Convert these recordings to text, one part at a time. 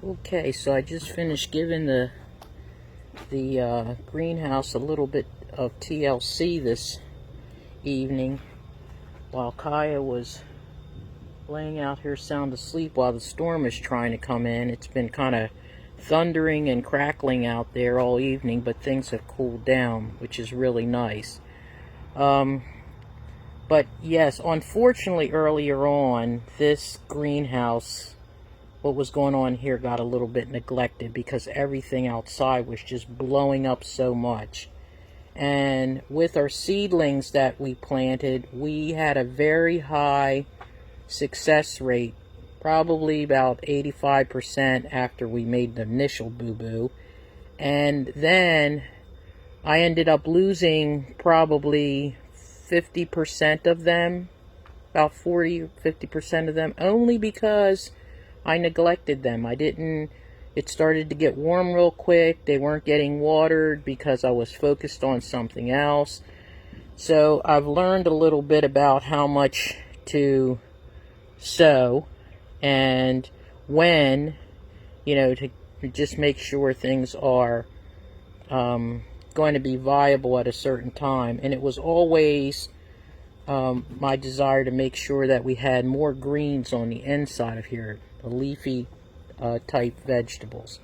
Okay, so I just finished giving the greenhouse a little bit of TLC this evening while Kaya was laying out here sound asleep while the storm is trying to come in. It's been kind of thundering and crackling out there all evening, but things have cooled down, which is really nice. But yes, unfortunately earlier on, this greenhouse, what was going on here, got a little bit neglected because everything outside was just blowing up so much. And with our seedlings that we planted, we had a very high success rate, probably about 85% after we made the initial boo-boo. And then I ended up losing probably 50% of them, about 40-50% of them, only because I neglected them. It started to get warm real quick. They weren't getting watered because I was focused on something else. So I've learned a little bit about how much to sow and when, to just make sure things are going to be viable at a certain time. And it was always my desire to make sure that we had more greens on the inside of here, the leafy type vegetables.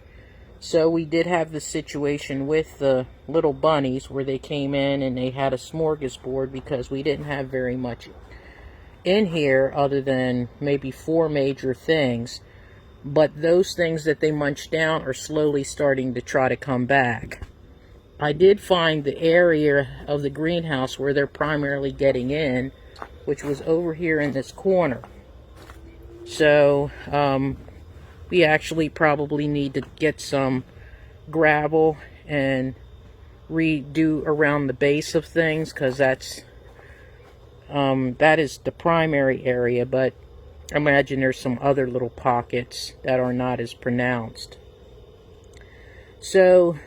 So we did have the situation with the little bunnies where they came in and they had a smorgasbord because we didn't have very much in here other than maybe 4 major things. But those things that they munched down are slowly starting to try to come back. I did find the area of the greenhouse where they're primarily getting in, which was over here in this corner. So we actually probably need to get some gravel and redo around the base of things, because that is the primary area, but I imagine there's some other little pockets that are not as pronounced. So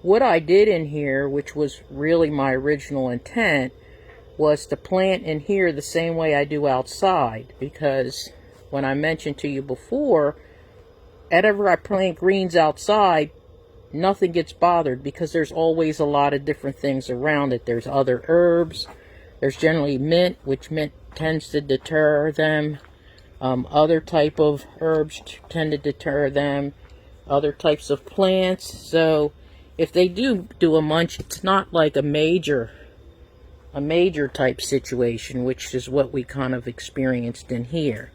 what I did in here, which was really my original intent, was to plant in here the same way I do outside, because when I mentioned to you before, whenever I plant greens outside, nothing gets bothered because there's always a lot of different things around it. There's other herbs. There's generally mint, which mint tends to deter them. Other type of herbs tend to deter them. Other types of plants. So if they do a munch, it's not like a major type situation, which is what we kind of experienced in here.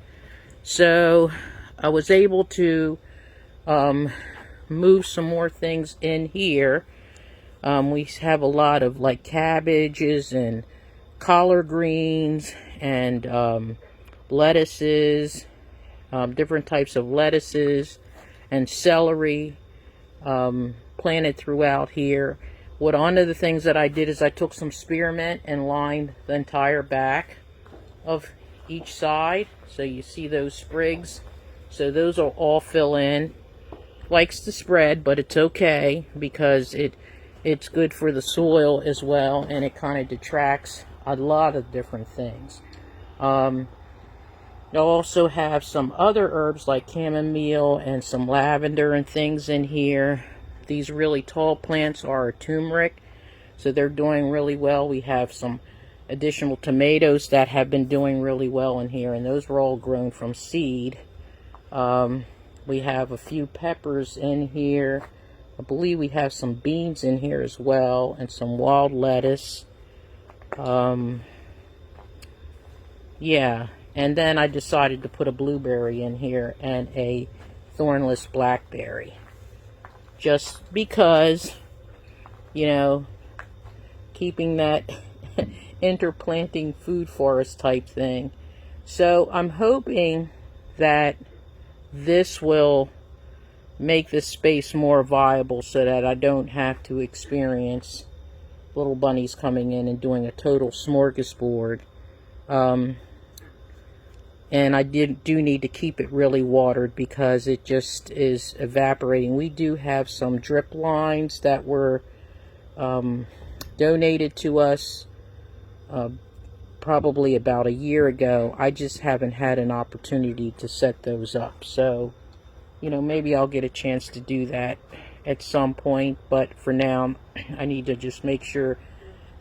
So I was able to move some more things in here. We have a lot of like cabbages and collard greens and lettuces, different types of lettuces and celery planted throughout here. One of the things that I did is I took some spearmint and lined the entire back of each side. So you see those sprigs. So those will all fill in. Likes to spread, but it's okay because it's good for the soil as well, and it kind of detracts a lot of different things. You'll also have some other herbs like chamomile and some lavender and things in here. These really tall plants are turmeric, so they're doing really well. We have some additional tomatoes that have been doing really well in here, and those were all grown from seed. We have a few peppers in here. I believe we have some beans in here as well, and some wild lettuce. Yeah, and then I decided to put a blueberry in here and a thornless blackberry. Just because, keeping that interplanting food forest type thing. So I'm hoping that this will make this space more viable so that I don't have to experience little bunnies coming in and doing a total smorgasbord. And I do need to keep it really watered because it just is evaporating. We do have some drip lines that were donated to us probably about a year ago. I just haven't had an opportunity to set those up. So you know, maybe I'll get a chance to do that at some point, but for now, I need to just make sure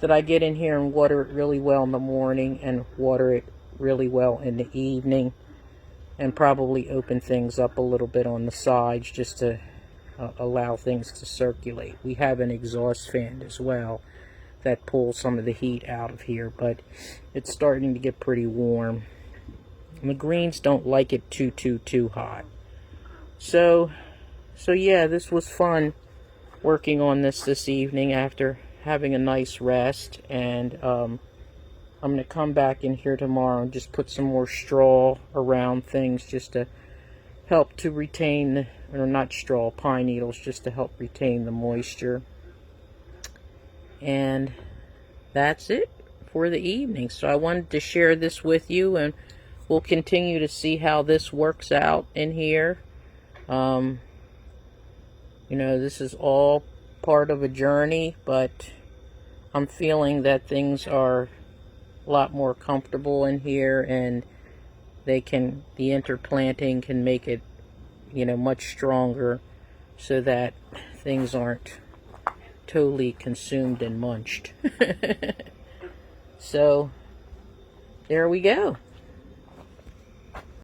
that I get in here and water it really well in the morning and water it really well in the evening, and probably open things up a little bit on the sides just to allow things to circulate. We have an exhaust fan as well that pulls some of the heat out of here, but it's starting to get pretty warm. And the greens don't like it too hot. So yeah, this was fun working on this evening after having a nice rest. And I'm going to come back in here tomorrow and just put some more straw around things just to help to retain, or not straw, pine needles, just to help retain the moisture. And that's it for the evening. So I wanted to share this with you, and we'll continue to see how this works out in here. You know, this is all part of a journey, but I'm feeling that things are a lot more comfortable in here, and the interplanting can make it, you know, much stronger so that things aren't totally consumed and munched. So there we go.